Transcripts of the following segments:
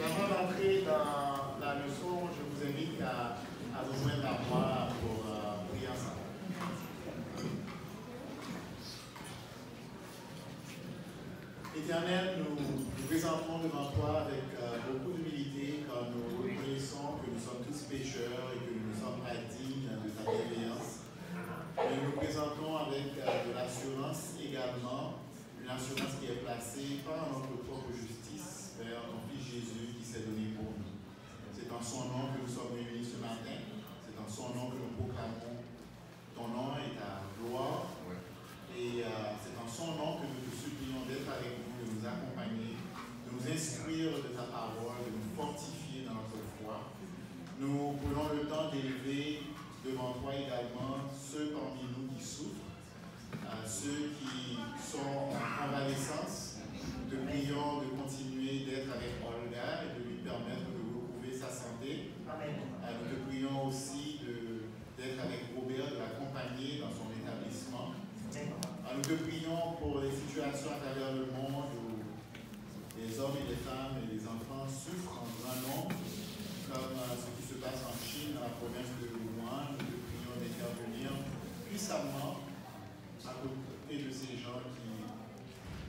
avant d'entrer dans la leçon, je vous invite à vous joindre à moi pour prier ensemble. Éternel, nous présentons devant toi avec beaucoup d'humilité quand nous reconnaissons que nous sommes tous pécheurs et que nous ne sommes pas dignes de ta bienveillance. Et nous nous présentons avec de l'assurance également, une assurance qui est placée pas en notre propre justice, mais en ton Fils Jésus qui s'est donné pour nous. C'est en son nom que nous sommes réunis ce matin, c'est en son nom que nous proclamons ton nom et ta gloire. Et c'est en son nom que nous te supplions d'être avec nous, de nous accompagner, de nous instruire de ta parole, de nous fortifier dans notre foi. Nous prenons le temps d'élever devant toi également ceux parmi nous qui souffrent, ceux qui sont en convalescence. Nous te prions de continuer d'être avec Olga et de lui permettre de retrouver sa santé. Amen. Nous te prions aussi d'être avec Robert, de l'accompagner dans son établissement. Nous te prions pour les situations à travers le monde où les hommes et les femmes et les enfants souffrent en grand nombre, comme ce qui se passe en Chine, dans la province de Wuhan. Nous te prions d'intervenir puissamment à côté de ces gens qui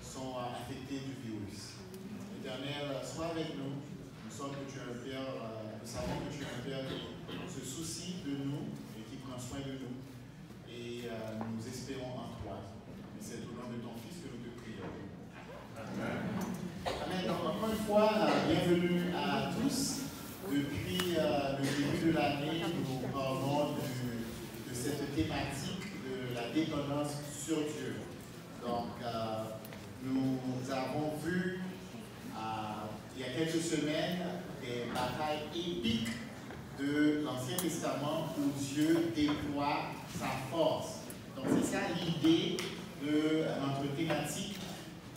sont affectés du virus. Éternel, sois avec nous. Nous savons que tu es un Père, qui se soucie de nous et qui prend soin de nous. Et nous espérons en toi. Et c'est au nom de ton Fils que nous te prions. Amen. Amen. Donc, encore une fois, bienvenue à tous. Depuis le début de l'année, nous parlons de cette thématique de la dépendance sur Dieu. Donc, nous avons vu il y a quelques semaines des batailles épiques de l'Ancien Testament où Dieu déploie sa force. Donc c'est ça l'idée de notre thématique,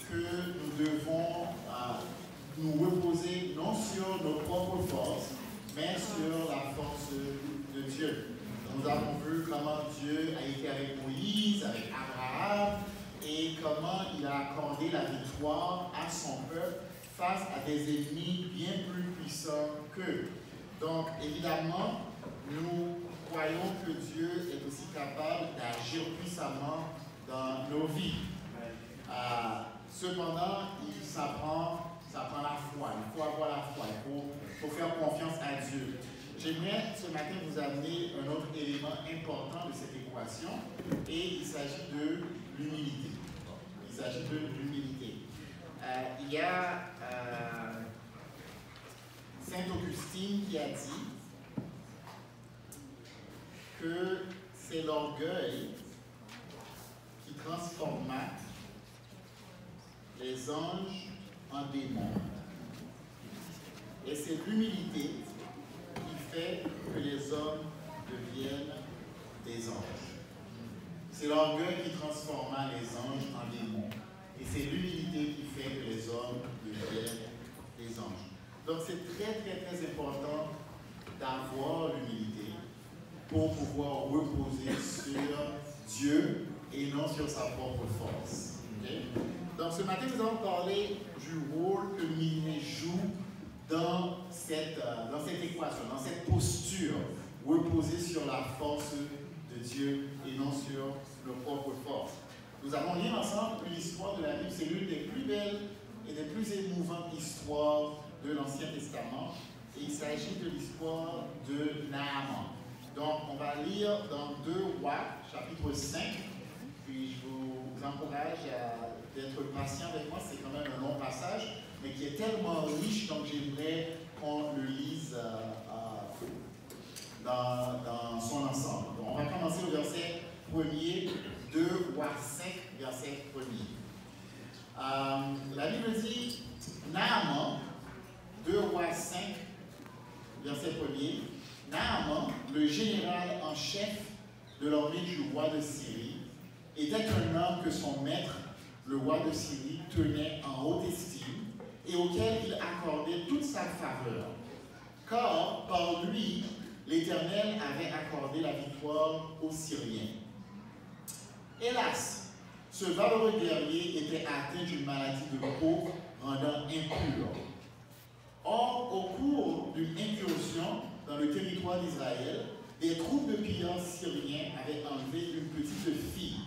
que nous devons nous reposer non sur nos propres forces, mais sur la force de Dieu. Donc, nous avons vu comment Dieu a été avec Moïse, avec Abraham, et comment il a accordé la victoire à son peuple face à des ennemis bien plus puissants qu'eux. Donc évidemment, nous croyons que Dieu est aussi capable d'agir puissamment dans nos vies. Cependant, ça prend la foi. Il faut avoir la foi. Il faut faire confiance à Dieu. J'aimerais ce matin vous amener un autre élément important de cette équation, et il s'agit de l'humilité. Il y a Saint Augustine qui a dit que c'est l'orgueil qui transforma les anges en démons. Et c'est l'humilité qui fait que les hommes deviennent des anges. C'est l'orgueil qui transforma les anges en démons. Et c'est l'humilité qui fait que les hommes deviennent des anges. Donc c'est très important d'avoir l'humilité pour pouvoir reposer sur Dieu et non sur sa propre force. Okay? Donc ce matin, nous allons parler du rôle que l'humilité joue dans cette équation, dans cette posture, reposer sur la force de Dieu et non sur nos propres forces. Nous allons lire ensemble une histoire de la Bible. C'est l'une des plus belles et des plus émouvantes histoires de l'Ancien Testament. Et il s'agit de l'histoire de Naaman. Donc, on va lire dans 2 Rois, chapitre 5. Puis, je vous encourage d'être patient avec moi. C'est quand même un long passage, mais qui est tellement riche, donc j'aimerais qu'on le lise dans son ensemble. Donc, on va commencer au verset 1er, 2 Rois 5, verset 1er. La Bible dit, Naaman, 2 Rois 5, verset 1er, Naaman, le général en chef de l'armée du roi de Syrie, était un homme que son maître, le roi de Syrie, tenait en haute estime et auquel il accordait toute sa faveur. Car par lui, l'Éternel avait accordé la victoire aux Syriens. Hélas, ce valeureux guerrier était atteint d'une maladie de peau rendant impur. Or, dans le territoire d'Israël, des troupes de pilleurs syriens avaient enlevé une petite fille.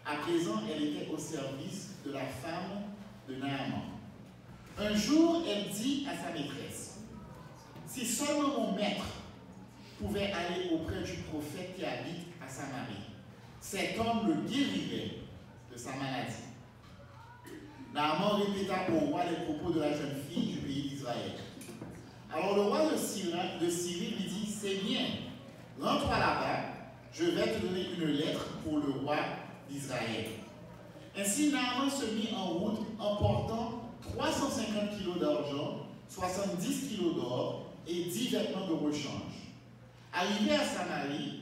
À présent, elle était au service de la femme de Naaman. Un jour, elle dit à sa maîtresse, « Si seulement mon maître pouvait aller auprès du prophète qui habite à Samarie, cet homme le guérirait de sa maladie. » Naaman répéta au roi les propos de la jeune fille du pays d'Israël. Alors le roi de Syrie lui dit, « C'est bien, rends-toi là-bas, je vais te donner une lettre pour le roi d'Israël. » Ainsi Naaman se mit en route en portant 350 kilos d'argent, 70 kilos d'or et 10 vêtements de rechange. Arrivé à Samarie,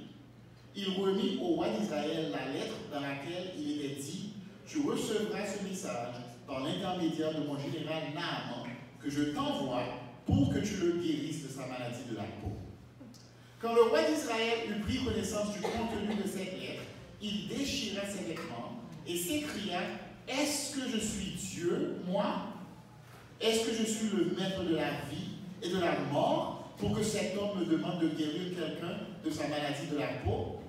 il remit au roi d'Israël la lettre dans laquelle il était dit, « Tu recevras ce message par l'intermédiaire de mon général Naaman, que je t'envoie pour que tu le guérisses de sa maladie de la peau. » Quand le roi d'Israël eut pris connaissance du contenu de cette lettre, il déchira ses vêtements et s'écria, « Est-ce que je suis Dieu, moi? Est-ce que je suis le maître de la vie et de la mort pour que cet homme me demande de guérir quelqu'un de sa maladie de la peau?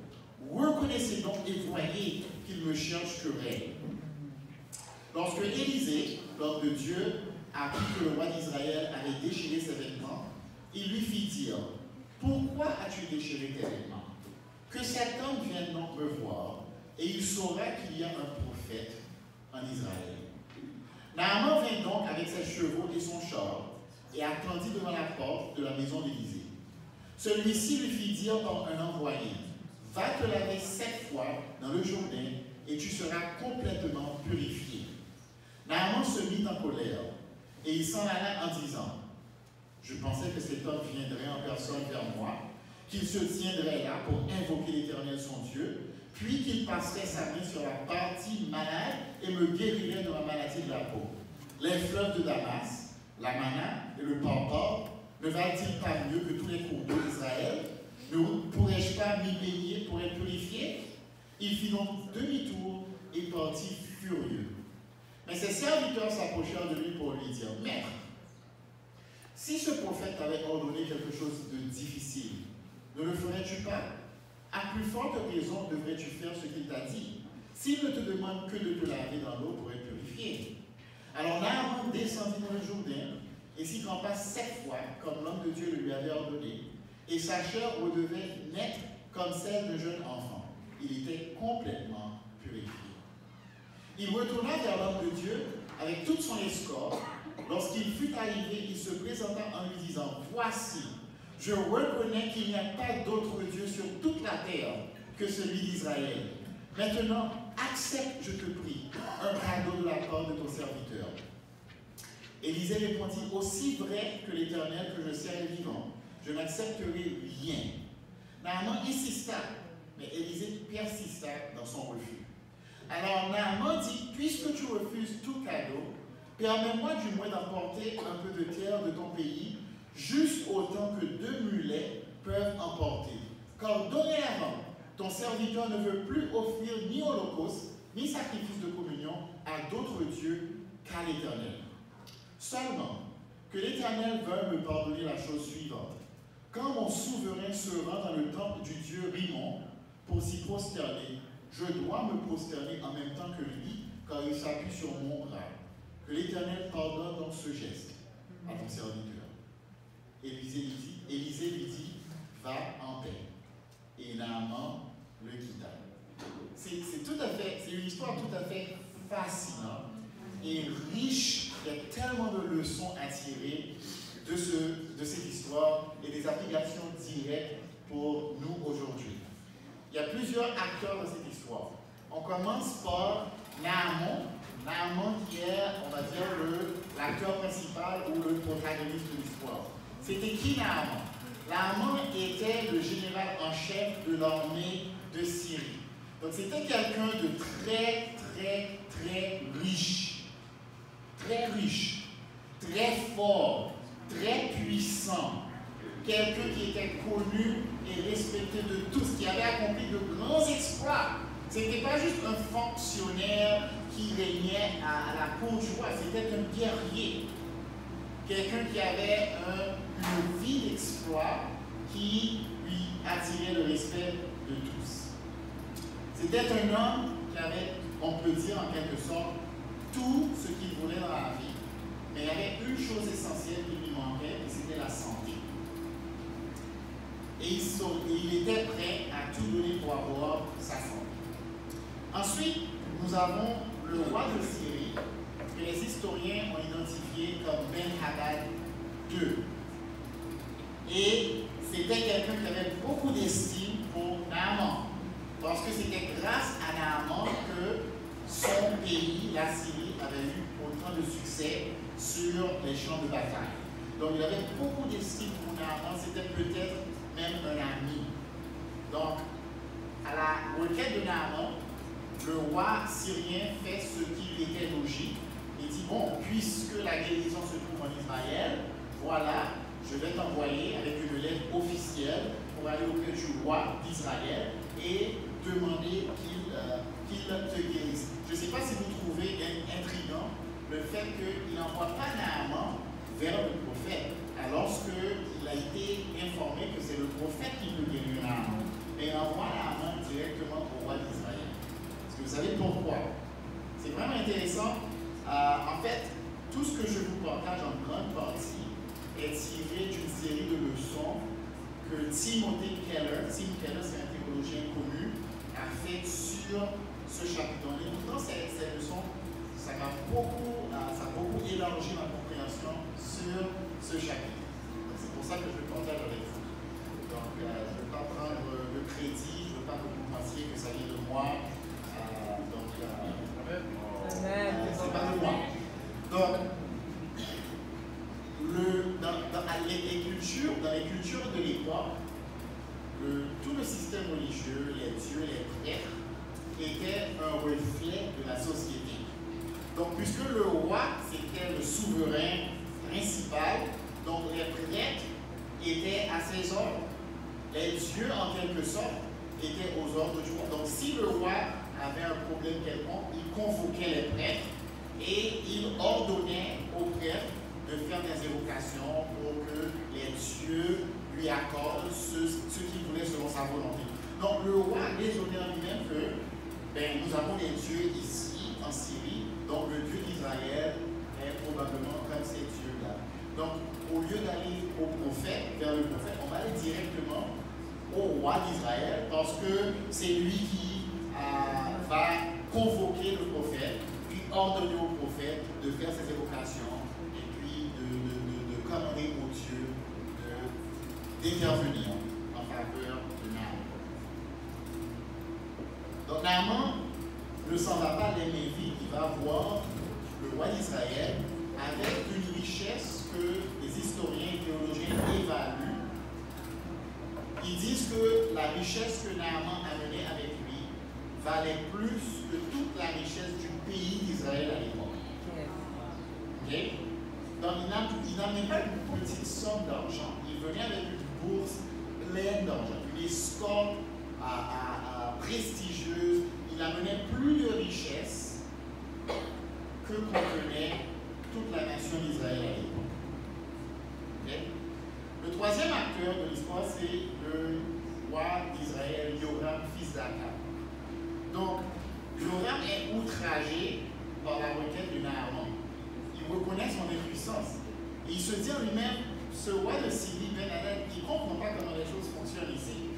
Reconnaissez donc et voyez qu'il me cherche querelle. » Lorsque Élisée, l'homme de Dieu, apprit que le roi d'Israël avait déchiré ses vêtements, il lui fit dire, « Pourquoi as-tu déchiré tes vêtements? Que cet homme vienne donc me voir, et il saura qu'il y a un prophète en Israël. » Naaman vint donc avec ses chevaux et son char, et attendit devant la porte de la maison d'Élisée. Celui-ci lui fit dire par un envoyé, « Va te laver 7 fois dans le Jourdain, et tu seras complètement purifié. » Naaman se mit en colère, et il s'en alla en disant, « Je pensais que cet homme viendrait en personne vers moi, qu'il se tiendrait là pour invoquer l'Éternel son Dieu, puis qu'il passerait sa main sur la partie malade et me guérirait de ma maladie de la peau. Les fleuves de Damas, la Mana et le Pampa ne valent-ils pas mieux que tous les cours d'eau d'Israël? Ne pourrais-je pas m'y baigner pour être purifié? » Il fit donc demi-tour et partit furieux. Mais ses serviteurs s'approchèrent de lui pour lui dire, « Maître, si ce prophète t'avait ordonné quelque chose de difficile, ne le ferais-tu pas? À plus forte raison devrais-tu faire ce qu'il t'a dit, s'il ne te demande que de te laver dans l'eau pour être purifié. » Alors Naaman descendit dans le Jourdain et s'y trempa 7 fois, comme l'homme de Dieu le lui avait ordonné, et sa chair redevait nette comme celle d'un jeune enfant. Il était complètement purifié. Il retourna vers l'homme de Dieu avec toute son escorte. Lorsqu'il fut arrivé, il se présenta en lui disant, « Voici, je reconnais qu'il n'y a pas d'autre Dieu sur toute la terre que celui d'Israël. Maintenant, accepte, je te prie, un cadeau de la part de ton serviteur. » Élisée répondit, « Aussi vrai que l'Éternel que je sers est vivant, je n'accepterai rien. » Naaman insista, mais Élisée persista dans son refus. Alors Naaman dit, « Puisque tu refuses tout cadeau, permets-moi du moins d'emporter un peu de terre de ton pays, juste autant que 2 mulets peuvent emporter. Car dorénavant, ton serviteur ne veut plus offrir ni holocauste, ni sacrifice de communion à d'autres dieux qu'à l'Éternel. Seulement, que l'Éternel veuille me pardonner la chose suivante. Quand mon souverain se rend dans le temple du dieu Rimon pour s'y prosterner, je dois me prosterner en même temps que lui, car il s'appuie sur mon bras. Que l'Éternel pardonne donc ce geste à ton serviteur. » Élisée lui dit, « Va en paix. » Et Naaman le quitta. C'est une histoire tout à fait fascinante et riche. Il y a tellement de leçons à tirer de cette histoire et des applications directes pour nous aujourd'hui. Il y a plusieurs acteurs dans cette histoire. On commence par Naaman qui est, on va dire, l'acteur principal ou le protagoniste de l'histoire. C'était qui Naaman? Naaman était le général en chef de l'armée de Syrie. Donc c'était quelqu'un de très, très, très riche. Très riche, très fort, très puissant. Quelqu'un qui était connu et respecté de tous, qui avait accompli de grands exploits. Ce n'était pas juste un fonctionnaire qui régnait à la cour du roi, c'était un guerrier. Quelqu'un qui avait une vie d'exploit qui lui attirait le respect de tous. C'était un homme qui avait, on peut dire en quelque sorte, tout ce qu'il voulait dans la vie. Mais il y avait une chose essentielle qui lui manquait, et c'était la santé. Et il était prêt à tout donner pour avoir sa santé. Ensuite, nous avons le roi de Syrie, que les historiens ont identifié comme Ben-Hadad II. Et c'était quelqu'un qui avait beaucoup d'estime pour Naaman. Parce que c'était grâce à Naaman que son pays, la Syrie, avait eu autant de succès sur les champs de bataille. Donc il avait beaucoup d'estime pour Naaman, c'était peut-être même un ami. Donc, à la requête de Naaman, le roi syrien fait ce qui était logique. Il dit, bon, puisque la guérison se trouve en Israël, voilà, je vais t'envoyer avec une lettre officielle pour aller auprès du roi d'Israël et demander qu'il te guérisse. Je ne sais pas si vous trouvez intriguant le fait qu'il n'envoie pas Naaman vers le prophète, alors qu'il a été informé que c'est le prophète qui peut guérir Naaman. Mais il envoie Naaman directement au roi d'Israël. Est-ce que vous savez pourquoi? C'est vraiment intéressant. En fait, tout ce que je vous partage en grande partie est tiré d'une série de leçons que Timothy Keller, Tim Keller, c'est un théologien connu, a fait sur ce chapitre. En écoutant ces leçons, ça a beaucoup élargi ma compréhension sur ce chapitre. C'est pour ça que je le partage avec vous. Donc, je ne veux pas prendre le crédit, je ne veux pas que vous pensiez que ça vient de moi. C'est pas de moi. Donc, dans les cultures de l'époque, tout le système religieux, les dieux, les prêtres, était un reflet de la société. Donc, puisque le roi, c'était le souverain principal, donc les prêtres étaient à ses ordres. Les dieux, en quelque sorte, étaient aux ordres du roi. Donc, si le roi avait un problème quelconque, il convoquait les prêtres et il ordonnait aux prêtres de faire des évocations pour que les dieux lui accordent ce qu'il voulait selon sa volonté. Donc le roi raisonnait en lui-même que nous avons des dieux ici en Syrie, donc le Dieu d'Israël est probablement comme ces dieux-là. Donc au lieu d'aller au prophète, vers le prophète, on va aller directement au roi d'Israël parce que c'est lui qui va convoquer le prophète, puis ordonner au prophète de faire ses évocations et puis de commander au Dieu d'intervenir en faveur de Naaman. Donc Naaman ne s'en va pas les mains vides, il va voir le roi d'Israël avec une richesse que les historiens et théologiens évaluent. Ils disent que la richesse que Naaman amenait avec lui valait plus que toute la richesse du pays d'Israël à l'époque. Okay? Donc il n'amenait pas une petite somme d'argent, il venait avec une bourse pleine d'argent, une escorte prestigieuse. Il amenait plus de richesse que contenait toute la nation d'Israël à l'époque. Okay? Le troisième acteur de l'histoire, c'est le roi d'Israël, Yoram, fils d'Akab. Donc, Yoram est outragé par la requête de Naaman. Il reconnaît son impuissance. Et il se dit en lui-même, ce roi de Syrie, Ben-Hadad, il ne comprend pas comment les choses fonctionnent ici.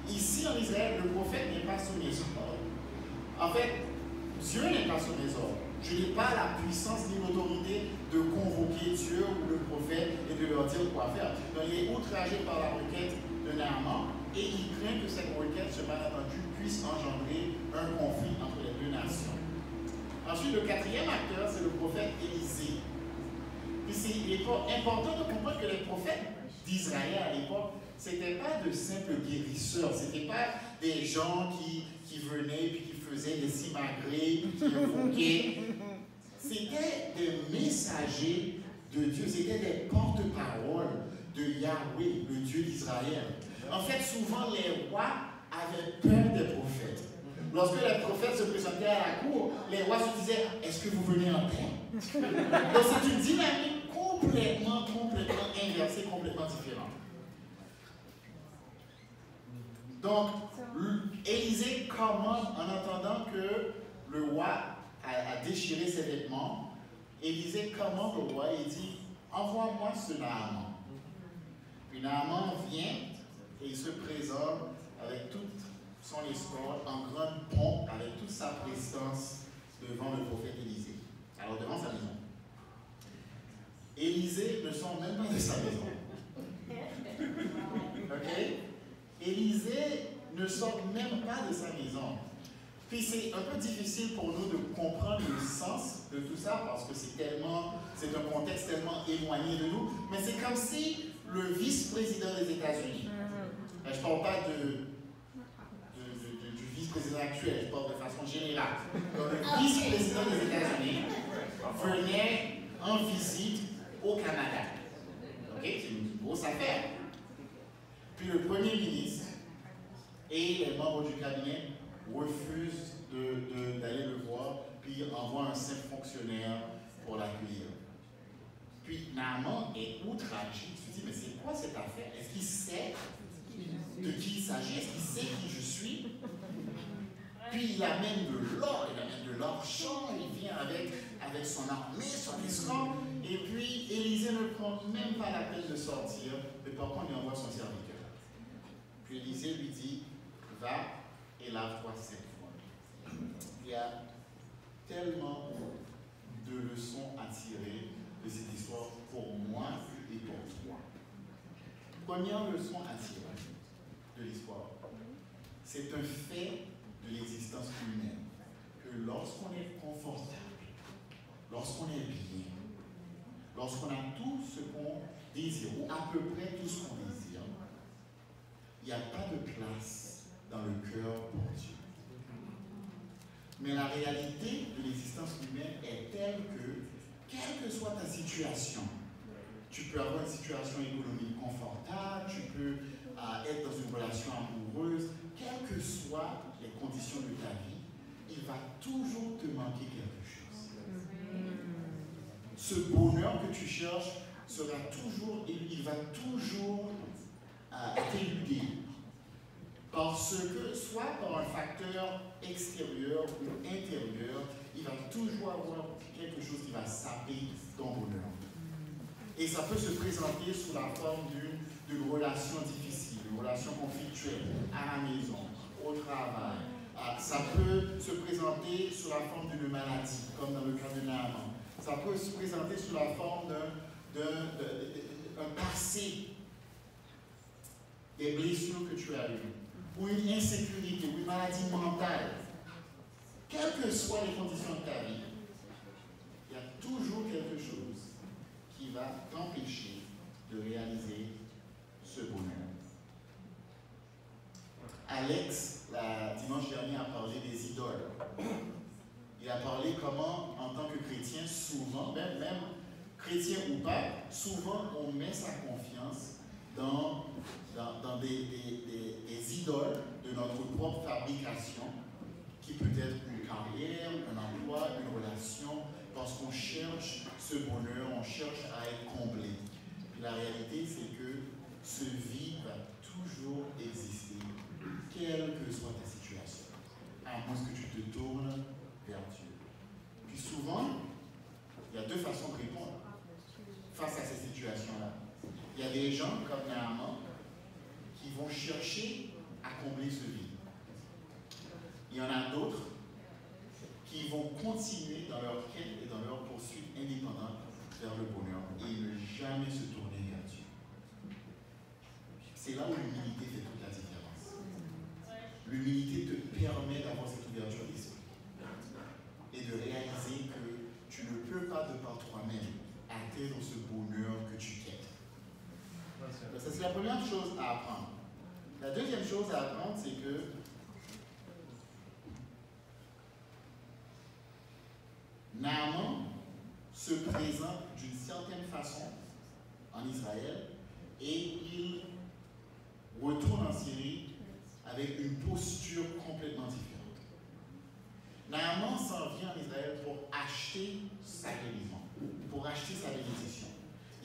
Ici en Israël, le prophète n'est pas sous mes ordres. En fait, Dieu n'est pas sous mes ordres. Je n'ai pas la puissance ni l'autorité de convoquer Dieu ou le prophète et de leur dire quoi faire. Donc il est outragé par la requête de Naaman et il craint que cette requête, ce malentendu, puisse engendrer un conflit entre les deux nations. Ensuite, le quatrième acteur, c'est le prophète Élisée. Puis il est important de comprendre que les prophètes d'Israël à l'époque, ce n'étaient pas de simples guérisseurs, ce n'étaient pas des gens qui venaient puis qui faisaient des simagrées, qui invoquaient. C'était des messagers de Dieu, c'était des porte-paroles de Yahweh, le Dieu d'Israël. En fait, souvent, les rois avaient peur des prophètes. Lorsque les prophètes se présentaient à la cour, les rois se disaient, est-ce que vous venez en paix? Donc c'est une dynamique complètement inversée, complètement différente. Donc, Élisée commande en entendant que le roi a déchiré ses vêtements. Élisée commande au roi et dit, envoie-moi ce Naaman. Puis Naaman vient et il se présente avec toute son escorte en grande pompe, avec toute sa prestance devant le prophète Élisée. Alors devant sa maison. Élisée ne sort même pas de sa maison. Ok? Élisée ne sort même pas de sa maison. Puis c'est un peu difficile pour nous de comprendre le sens de tout ça parce que c'est un contexte tellement éloigné de nous. Mais c'est comme si le vice-président des États-Unis, je ne parle pas du vice-président actuel, je parle de façon générale. Donc, le vice-président des États-Unis venait en visite au Canada. Ok? C'est une grosse affaire. Puis le premier ministre et les membres du cabinet refusent d'aller le voir, puis envoient un simple fonctionnaire pour l'accueillir. Puis Naaman est outragé. Il se dit, mais c'est quoi cette affaire? Est-ce qu'il sait de qui il s'agit? Est-ce qu'il sait qui je suis? Puis il amène de l'or, il amène de l'argent, il vient avec son armée, son escorte, et puis Élisée ne prend même pas la peine de sortir, mais par contre il envoie son serviteur. Puis Élisée lui dit, va et lave-toi 7 fois. Il y a tellement de leçons à tirer de cette histoire pour moi et pour toi. Première leçon à tirer de l'histoire, c'est un fait de l'existence humaine, que lorsqu'on est confortable, lorsqu'on est bien, lorsqu'on a tout ce qu'on désire, ou à peu près tout ce qu'on désire, il n'y a pas de place dans le cœur pour Dieu. Mais la réalité de l'existence humaine est telle que, quelle que soit ta situation, tu peux avoir une situation économique confortable, tu peux être dans une relation amoureuse, quelles que soient les conditions de ta vie, il va toujours te manquer quelque chose. Ce bonheur que tu cherches sera toujours, il va toujours t'éluder. Parce que, soit par un facteur extérieur ou intérieur, il va toujours avoir quelque chose qui va saper ton bonheur. Et ça peut se présenter sous la forme d'une relation difficile, une relation conflictuelle, à la maison, au travail. Ça peut se présenter sous la forme d'une maladie, comme dans le cas de Naaman. Ça peut se présenter sous la forme d'un passé, des blessures que tu as eues, ou une insécurité, ou une maladie mentale. Quelles que soient les conditions de ta vie, il y a toujours quelque chose qui va t'empêcher de réaliser ce bonheur. Alex, dimanche dernier, a parlé des idoles. Il a parlé comment, en tant que chrétien, souvent, même chrétien ou pas, souvent on met sa confiance dans des idoles de notre propre fabrication, qui peut être une carrière, un emploi, une relation, parce qu'on cherche ce bonheur, on cherche à être comblé. Puis la réalité, c'est que ce vide va toujours exister, quelle que soit ta situation, à moins que tu te tournes vers Dieu. Puis souvent, il y a deux façons de répondre face à ces situations-là. Il y a des gens comme Naaman qui vont chercher à combler ce vide. Il y en a d'autres qui vont continuer dans leur quête et dans leur poursuite indépendante vers le bonheur et ne jamais se tourner vers Dieu. C'est là où l'humilité fait toute la différence. L'humilité te permet d'avoir cette ouverture d'esprit et de réaliser que tu ne peux pas de par toi-même atteindre ce bonheur que tu quêtes. Ça, c'est la première chose à apprendre. La deuxième chose à apprendre, c'est que Naaman se présente d'une certaine façon en Israël et il retourne en Syrie avec une posture complètement différente. Naaman s'en vient en Israël pour acheter sa guérison, pour acheter sa bénédiction.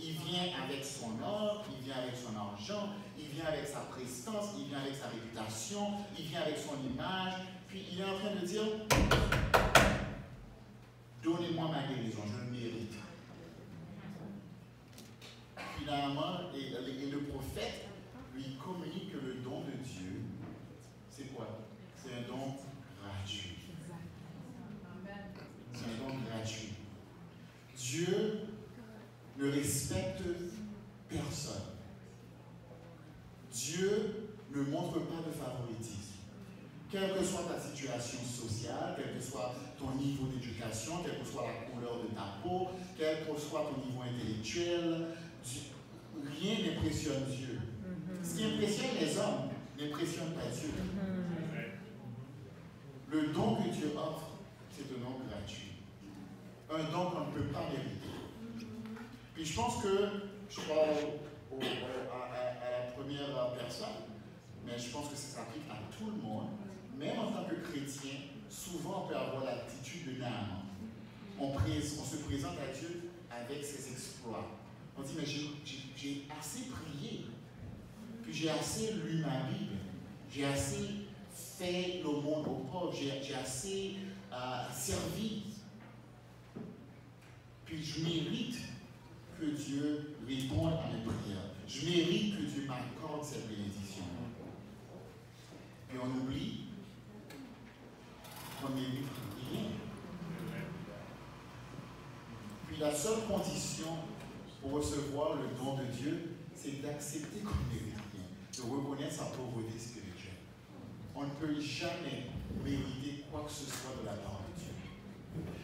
Il vient avec son or, il vient avec son argent, il vient avec sa prestance, il vient avec sa réputation, il vient avec son image, puis il est en train de dire, donnez-moi ma guérison, je le mérite. Finalement, et le prophète lui communique que le don de Dieu, c'est quoi? C'est un don gratuit. C'est un don gratuit. Dieu ne respecte personne. Dieu ne montre pas de favoritisme. Quelle que soit ta situation sociale, quel que soit ton niveau d'éducation, quelle que soit la couleur de ta peau, quel que soit ton niveau intellectuel, rien n'impressionne Dieu. Ce qui impressionne les hommes n'impressionne pas Dieu. Le don que Dieu offre, c'est un don gratuit. Un don qu'on ne peut pas mériter. Puis je pense que, je parle à la première personne, mais je pense que ça s'applique à tout le monde. Même en tant que chrétien, souvent on peut avoir l'attitude de Naaman. On se présente à Dieu avec ses exploits. On dit, mais j'ai assez prié, puis j'ai assez lu ma Bible, j'ai assez fait l'aumône aux pauvres, j'ai assez servi. Puis je mérite que Dieu réponde à mes prières. Je mérite que Dieu m'accorde cette bénédiction. Et on oublie qu'on mérite rien. Puis la seule condition pour recevoir le don de Dieu, c'est d'accepter qu'on ne mérite rien, de reconnaître sa pauvreté spirituelle. On ne peut jamais mériter quoi que ce soit de la part de Dieu.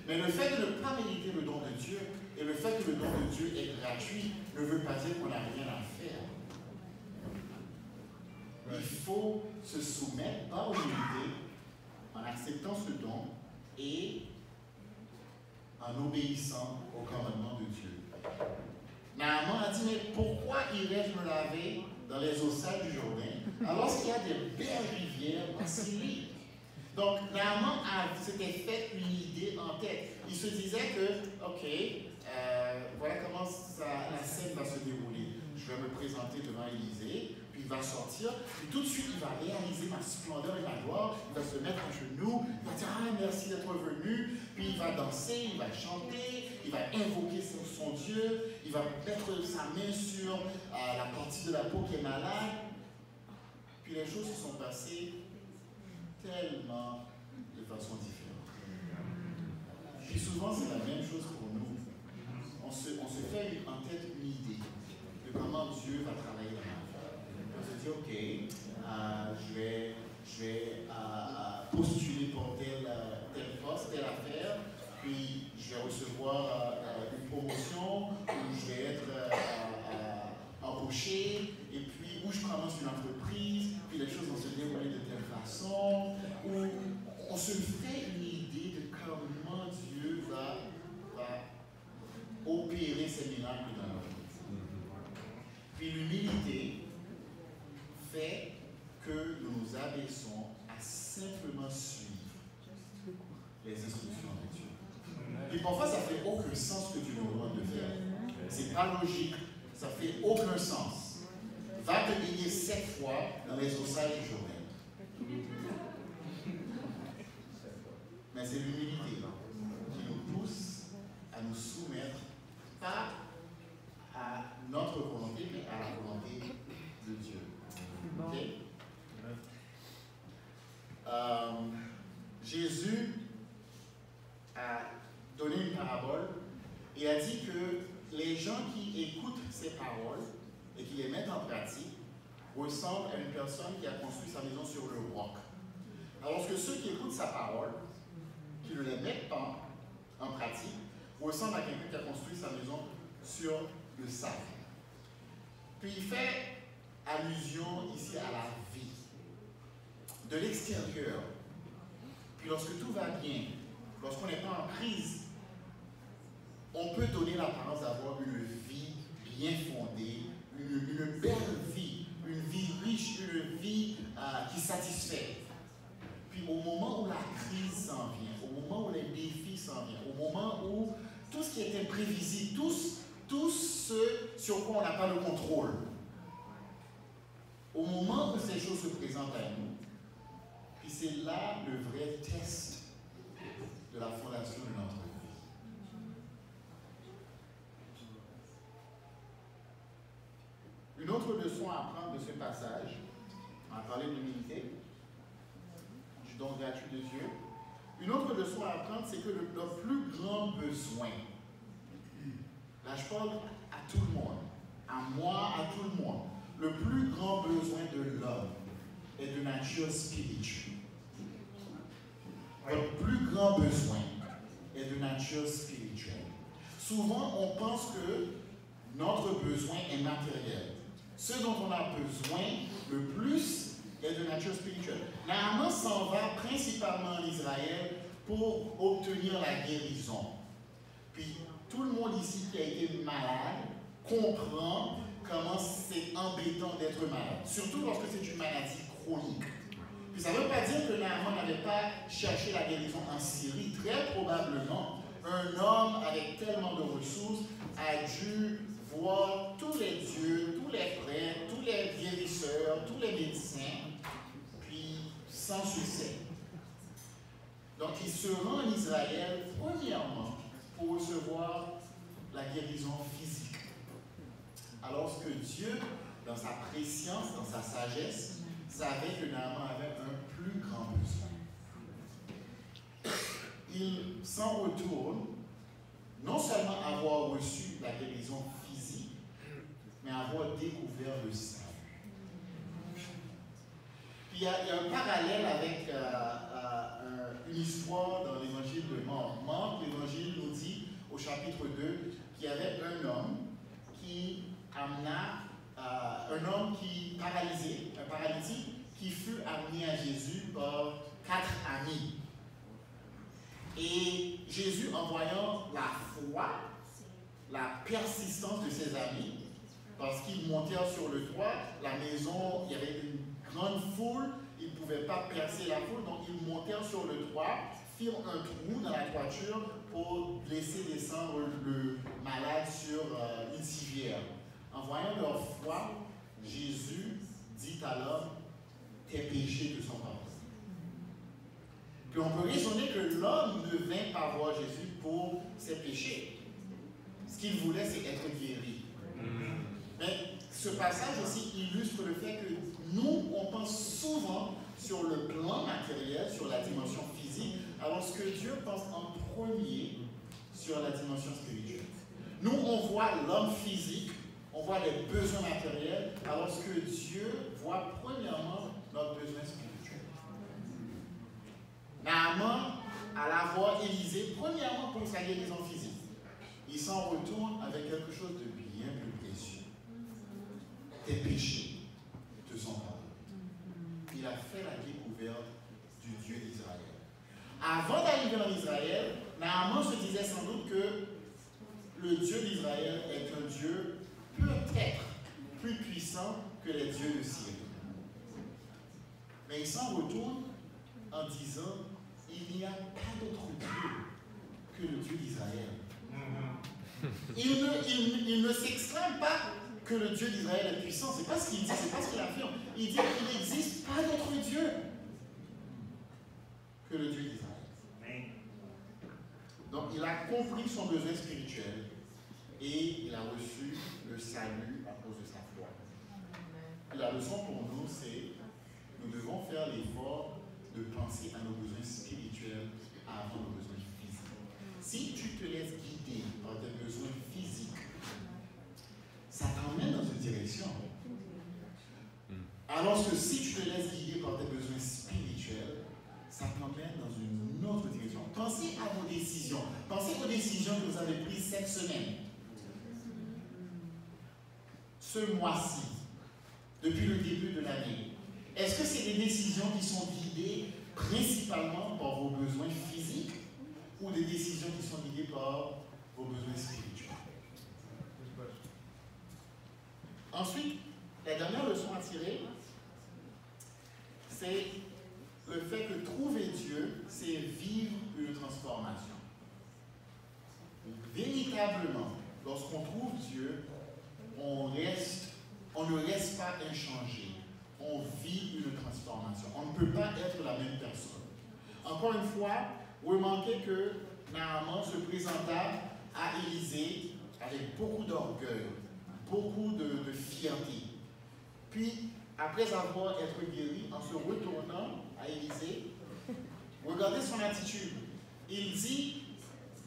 Mais le fait de ne pas mériter le don de Dieu et le fait que le don de Dieu est gratuit ne veut pas dire qu'on n'a rien à faire. Il faut se soumettre par humilité en acceptant ce don et en obéissant au commandement de Dieu. Naaman a dit, mais pourquoi irais-je me laver dans les eaux sales du Jourdain alors qu'il y a des belles rivières en Syrie? Donc, Naaman s'était fait une idée en tête. Il se disait que, ok, voilà comment la scène va se dérouler. Je vais me présenter devant Élisée, puis il va sortir, puis tout de suite, il va réaliser ma splendeur et ma gloire, il va se mettre à genoux, il va dire, ah, merci d'être venu, puis il va danser, il va chanter, il va invoquer son Dieu, il va mettre sa main sur la partie de la peau qui est malade, puis les choses se sont passées tellement de façon différente. Puis souvent, c'est la même chose pour nous. On se fait en tête une idée de comment Dieu va travailler dans la vie. On se dit, ok, je vais postuler pour telle poste, telle affaire, puis je vais recevoir une promotion, ou je vais être embauché, et puis où je commence une entreprise, puis les choses vont se dérouler de telle façon, où on se fait une idée de comment Dieu va opérer ces miracles dans notre vie. Puis l'humilité fait que nous nous abaissons à simplement suivre les instructions de Dieu. Et parfois, ça ne fait aucun sens ce que Dieu nous demande de faire. C'est pas logique, ça fait aucun sens. Va te baigner 7 fois dans les eaux sales du Jourdain. Mais c'est l'humilité qui nous pousse à nous soumettre, pas à notre volonté, mais à la volonté de Dieu. Okay? Jésus a donné une parabole et a dit que les gens qui écoutent ces paroles et qui les mettent en pratique ressemblent à une personne qui a construit sa maison sur le roc. Alors que ceux qui écoutent sa parole, qui ne les mettent pas en pratique, ressemblent à quelqu'un qui a construit sa maison sur le sable. Puis il fait allusion ici à la vie. De l'extérieur, puis lorsque tout va bien, lorsqu'on n'est pas en crise, on peut donner l'apparence d'avoir une vie bien fondée, une belle vie, une vie riche, une vie qui satisfait. Puis au moment où la crise s'en vient, au moment où les défis s'en viennent, au moment où tout ce qui est imprévisible, tout ce sur quoi on n'a pas le contrôle, Au moment où ces choses se présentent à nous, puis c'est là le vrai test de la fondation de notre vie. Une autre leçon à apprendre de ce passage, on a parlé d'humilité, du don gratuit de Dieu. Une autre leçon à apprendre, c'est que le plus grand besoin, là je parle à tout le monde, à moi, à tout le monde, le plus grand besoin de l'homme est de nature spirituelle. Votre plus grand besoin est de nature spirituelle. Souvent, on pense que notre besoin est matériel. Ce dont on a besoin le plus est de nature spirituelle. Naaman s'en va principalement en Israël pour obtenir la guérison. Puis, tout le monde ici qui a été malade comprend comment c'est embêtant d'être malade, surtout lorsque c'est une maladie chronique. Puis ça ne veut pas dire que Naaman n'avait pas cherché la guérison en Syrie. Très probablement, un homme avec tellement de ressources a dû voir tous les dieux, tous les prêtres, tous les guérisseurs, tous les médecins, puis sans succès. Donc il se rend en Israël, premièrement, pour recevoir la guérison physique. Alors que Dieu, dans sa préscience, dans sa sagesse, savait que Naaman avait un plus grand besoin. Il s'en retourne, non seulement avoir reçu la guérison physique, mais avoir découvert le salut. Puis il y a un parallèle avec une histoire dans l'évangile de Marc. Marc, l'évangile nous dit au chapitre 2 qu'il y avait un homme qui amena un homme qui paralysé, un paralytique, qui fut amené à Jésus par 4 amis. Et Jésus, en voyant la foi, la persistance de ses amis, parce qu'ils montèrent sur le toit, la maison, il y avait une grande foule, ils ne pouvaient pas percer la foule, donc ils montèrent sur le toit, firent un trou dans la toiture pour laisser descendre le malade sur une civière. En voyant leur foi, Jésus dit à l'homme, tes péchés te sont pardonnés. Puis on peut raisonner que l'homme ne vint pas voir Jésus pour ses péchés. Ce qu'il voulait, c'est être guéri. Mais ce passage aussi illustre le fait que nous, on pense souvent sur le plan matériel, sur la dimension physique, alors que Dieu pense en premier sur la dimension spirituelle. Nous, on voit l'homme physique, on voit les besoins matériels, alors que Dieu voit premièrement notre besoin spirituel. Naaman, à l'avoir Élisée, premièrement pour sa guérison physique, il s'en retourne avec quelque chose de bien plus précieux. Tes péchés te sont pardonnés. Il a fait la découverte du Dieu d'Israël. Avant d'arriver en Israël, Naaman se disait sans doute que le Dieu d'Israël est un Dieu peut-être plus puissant que les dieux de Syrie. Mais il s'en retourne en disant, il n'y a pas d'autre Dieu que le Dieu d'Israël. Il ne s'exclame pas que le Dieu d'Israël est puissant. Ce n'est pas ce qu'il dit, c'est pas ce qu'il affirme. Il dit qu'il n'existe pas d'autre Dieu que le Dieu d'Israël. Donc il a compris son besoin spirituel et il a reçu le salut à cause de sa foi. La leçon pour nous, c'est nous devons faire l'effort de penser à nos besoins spirituels avant nos besoins physiques. Si tu te laisses guider par tes besoins physiques, ça t'emmène dans une direction. Alors que si tu te laisses guider par tes besoins spirituels, ça t'emmène dans une autre direction. Pensez à vos décisions. Pensez aux décisions que vous avez prises cette semaine. Ce mois-ci, depuis le début de l'année. Est-ce que c'est des décisions qui sont guidées principalement par vos besoins physiques ou des décisions qui sont guidées par vos besoins spirituels? Ensuite, la dernière leçon à tirer, c'est le fait que trouver Dieu, c'est vivre une transformation. Véritablement, lorsqu'on trouve Dieu, on ne reste pas inchangé. encore une fois, remarquez que Naaman se présenta à Élisée avec beaucoup d'orgueil, beaucoup de fierté. Puis, après avoir été guéri, en se retournant à Élisée, regardez son attitude. Il dit,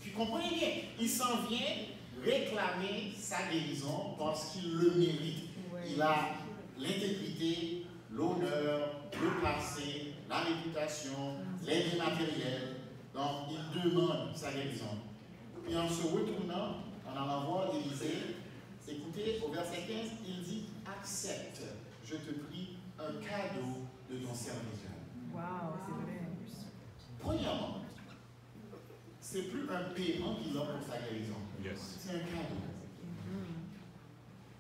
puis comprenez bien, il s'en vient réclamer sa guérison parce qu'il le mérite. Il a l'intégrité, l'honneur, le passé, la réputation, les biens matériels. Donc, il demande sa guérison. Puis en se retournant, en allant voir Élisée, écoutez, au verset 15, il dit, accepte, je te prie, un cadeau de ton serviteur. Wow, c'est vrai. Premièrement, c'est plus un paiement qu'il a pour sa guérison. Yes. C'est un cadeau.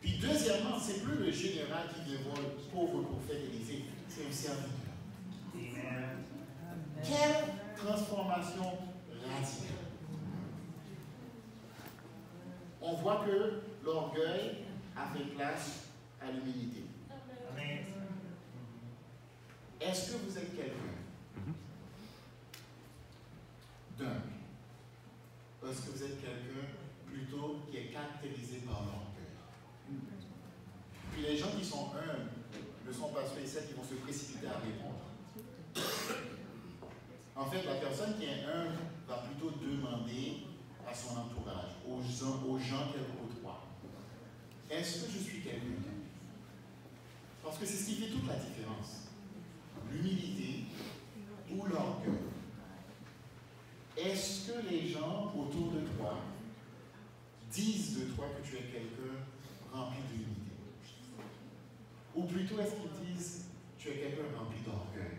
Puis deuxièmement, c'est plus le général qui vient voir le pauvre prophète Élisée, c'est un serviteur. Amen. Quelle transformation radicale. On voit que l'orgueil a fait place à l'humilité. Amen. Est-ce que vous êtes quelqu'un d'humble? Est-ce que vous êtes quelqu'un plutôt qui est caractérisé par l'orgueil? Puis les gens qui sont humbles ne sont pas ceux et celles qui vont se précipiter à répondre. En fait, la personne qui est humble va plutôt demander à son entourage, aux gens qu'elle côtoie. Est-ce que je suis quelqu'un d'humble? Parce que c'est ce qui fait toute la différence. L'humilité ou l'orgueil. Est-ce que les gens autour de toi disent de toi que tu es quelqu'un rempli d'humilité? Ou plutôt est-ce qu'ils disent tu es quelqu'un rempli d'orgueil?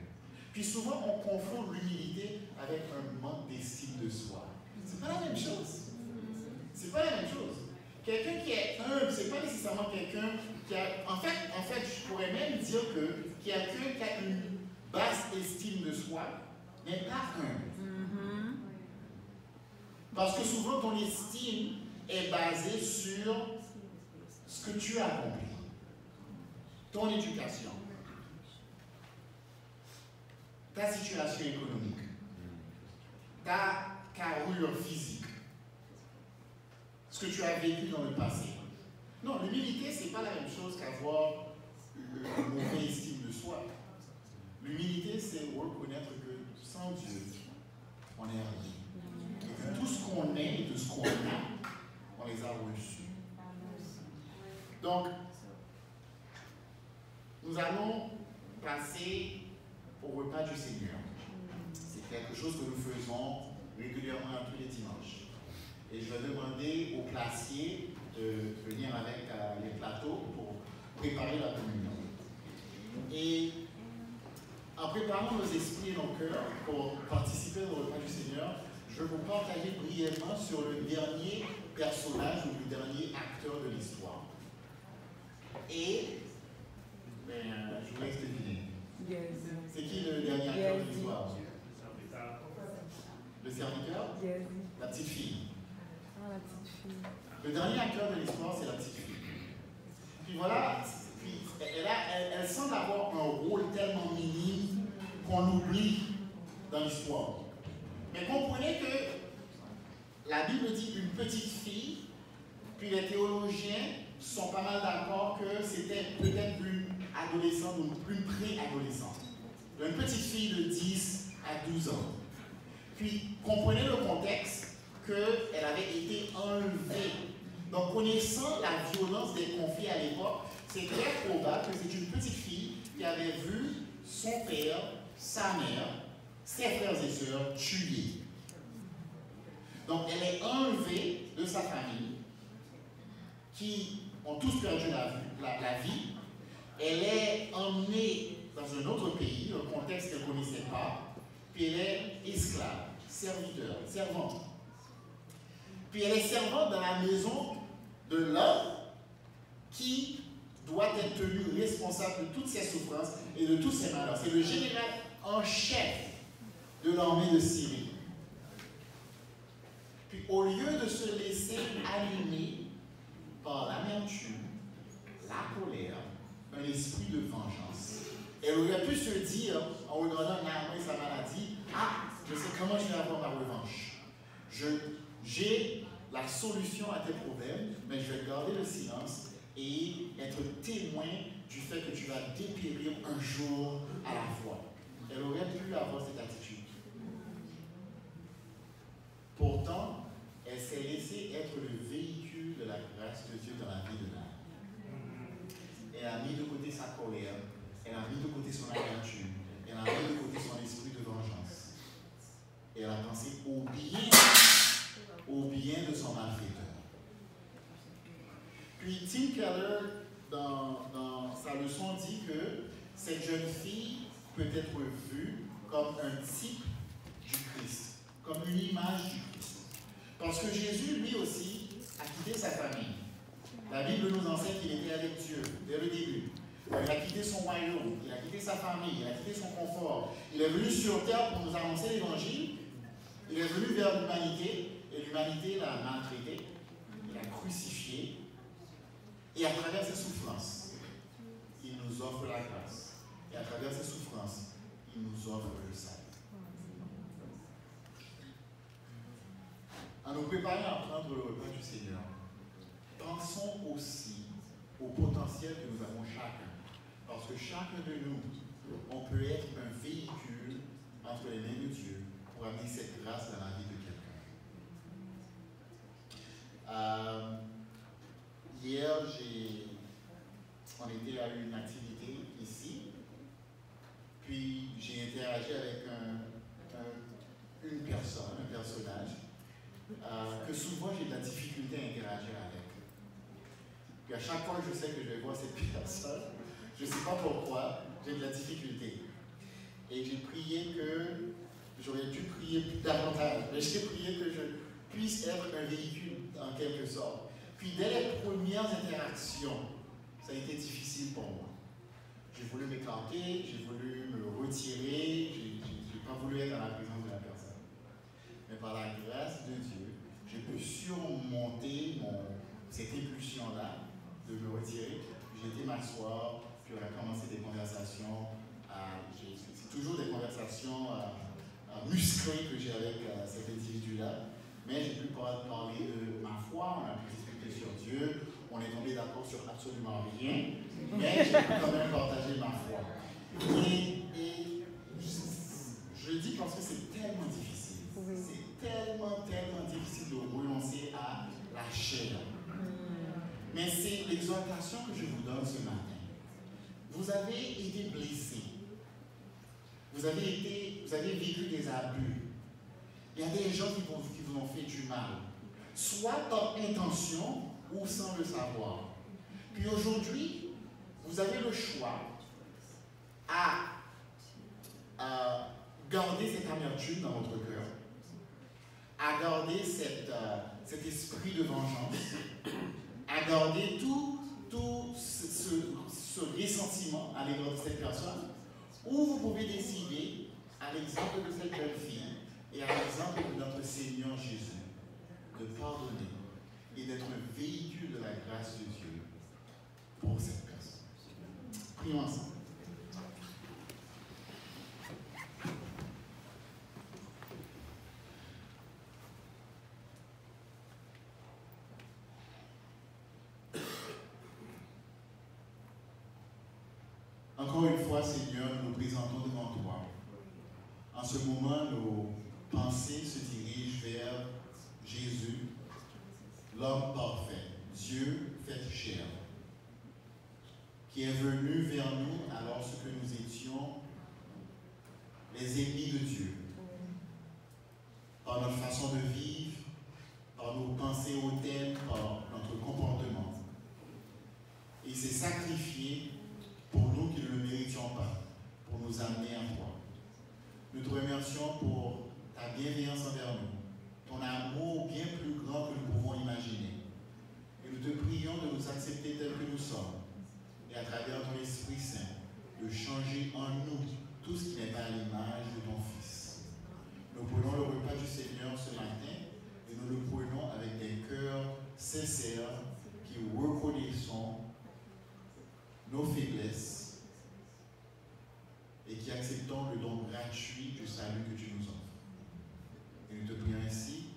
Puis souvent on confond l'humilité avec un manque d'estime de soi. C'est pas la même chose. C'est pas la même chose. Quelqu'un qui est humble, c'est pas nécessairement quelqu'un qui a. En fait, je pourrais même dire que quelqu'un qui a une basse estime de soi n'est pas humble. Parce que souvent ton estime est basée sur ce que tu as accompli, ton éducation, ta situation économique, ta carrure physique, ce que tu as vécu dans le passé. Non, l'humilité, ce n'est pas la même chose qu'avoir une mauvaise estime de soi. L'humilité, c'est reconnaître que sans Dieu, on est rien. Et que tout ce qu'on est et tout ce qu'on a, on les a reçus. Donc, nous allons passer au repas du Seigneur. C'est quelque chose que nous faisons régulièrement tous les dimanches. Et je vais demander aux placiers de venir avec les plateaux pour préparer la communion. Et en préparant nos esprits et nos cœurs pour participer au repas du Seigneur, je vais vous partager brièvement sur le dernier personnage ou le dernier acteur de l'histoire. Et je vous laisse deviner. Yes. C'est qui le dernier acteur de l'histoire? Le serviteur? Yes. La petite fille. Ah, la petite fille. Le dernier acteur de l'histoire, c'est la petite fille. Puis voilà, puis elle semble avoir un rôle tellement minime qu'on l'oublie dans l'histoire. Mais comprenez que la Bible dit une petite fille, puis les théologiens sont pas mal d'accord que c'était peut-être une adolescente ou une pré-adolescente. Une petite fille de 10 à 12 ans. Puis comprenez le contexte qu'elle avait été enlevée. Donc connaissant la violence des conflits à l'époque, c'est très probable que c'est une petite fille qui avait vu son père, sa mère, ses frères et sœurs tués. Donc elle est enlevée de sa famille, qui ont tous perdu la vie. Elle est emmenée dans un autre pays, un contexte qu'elle ne connaissait pas, puis elle est esclave, serviteur, servante. Puis elle est servante dans la maison de l'homme qui doit être tenu responsable de toutes ses souffrances et de tous ses malheurs. C'est le général en chef de l'armée de Syrie. Puis au lieu de se laisser animer par l'amertume, la colère, un esprit de vengeance, elle aurait pu se dire, en regardant Naaman et sa maladie, ah, Je sais comment je vais avoir ma revanche. J'ai la solution à tes problèmes, mais je vais garder le silence et être témoin du fait que tu vas dépérir un jour à la fois. Elle aurait pu avoir cette attitude. Pourtant, elle s'est laissée être le véhicule de la grâce de Dieu dans la vie de l'âme. Elle a mis de côté sa colère, elle a mis de côté son amertume, elle a mis de côté son esprit de vengeance. Et elle a pensé au bien de son malfaiteur. Puis Tim Keller, dans sa leçon, dit que cette jeune fille peut être vue comme un type du Christ, comme une image du Christ. Parce que Jésus, lui aussi, a quitté sa famille. La Bible nous enseigne qu'il était avec Dieu dès le début. Il a quitté son royaume, il a quitté sa famille, il a quitté son confort. Il est venu sur terre pour nous annoncer l'évangile. Il est venu vers l'humanité et l'humanité l'a maltraité, il l'a crucifié. Et à travers ses souffrances, il nous offre la grâce. Et à travers ses souffrances, il nous offre le salut. En nous préparant à prendre le repas du Seigneur, pensons aussi au potentiel que nous avons chacun. Parce que chacun de nous, on peut être un véhicule entre les mains de Dieu pour amener cette grâce dans la vie de quelqu'un. Hier, on était à une activité ici, puis j'ai interagi avec une personne, un personnage, que souvent j'ai de la difficulté à interagir avec. Puis à chaque fois que je sais que je vais voir cette personne, je ne sais pas pourquoi, j'ai de la difficulté. Et j'ai prié que, j'aurais dû prier plus davantage, mais j'ai prié que je puisse être un véhicule en quelque sorte. Puis dès les premières interactions, ça a été difficile pour moi. J'ai voulu m'écarter, j'ai voulu me retirer, je n'ai pas voulu être dans la présence de la personne. Mais par la grâce de Dieu, j'ai pu surmonter cette impulsion-là de me retirer. J'ai été m'asseoir, puis on a commencé des conversations. C'est toujours des conversations musclées que j'ai avec cet individu-là. Mais j'ai pu parler de ma foi, on a pu discuter sur Dieu, on est tombé d'accord sur absolument rien, mais j'ai pu quand même partager ma foi. Et je le dis parce que c'est tellement difficile. C'est tellement difficile de renoncer à la chair. Mais c'est l'exhortation que je vous donne ce matin. Vous avez été blessé. Vous avez vécu des abus. Il y a des gens qui vous ont fait du mal, soit par intention ou sans le savoir. Puis aujourd'hui, vous avez le choix à garder cette amertume dans votre cœur, à garder cet esprit de vengeance, à garder tout ce ressentiment à l'égard de cette personne, ou vous pouvez décider, à l'exemple de cette jeune fille, et à l'exemple de notre Seigneur Jésus, de pardonner et d'être un véhicule de la grâce de Dieu pour cette personne. Prions ensemble. Encore une fois, Seigneur, nous nous présentons devant toi. En ce moment, nos pensées se dirigent vers Jésus, l'homme parfait, Dieu fait chair, qui est venu vers nous alors que nous étions les ennemis de Dieu, par notre façon de vivre, par nos pensées hautaines, par notre comportement. Il s'est sacrifié pour nous qui ne le méritions pas, pour nous amener à toi. Nous te remercions pour ta bienveillance envers nous, ton amour bien plus grand que nous pouvons imaginer. Et nous te prions de nous accepter tels que nous sommes, et à travers ton Esprit Saint, de changer en nous tout ce qui n'est pas à l'image de ton Fils. Nous prenons le repas du Seigneur ce matin, et nous le prenons avec des cœurs sincères qui reconnaissons nos faiblesses et qui acceptons le don gratuit du salut que tu nous offres. Et nous te prions ainsi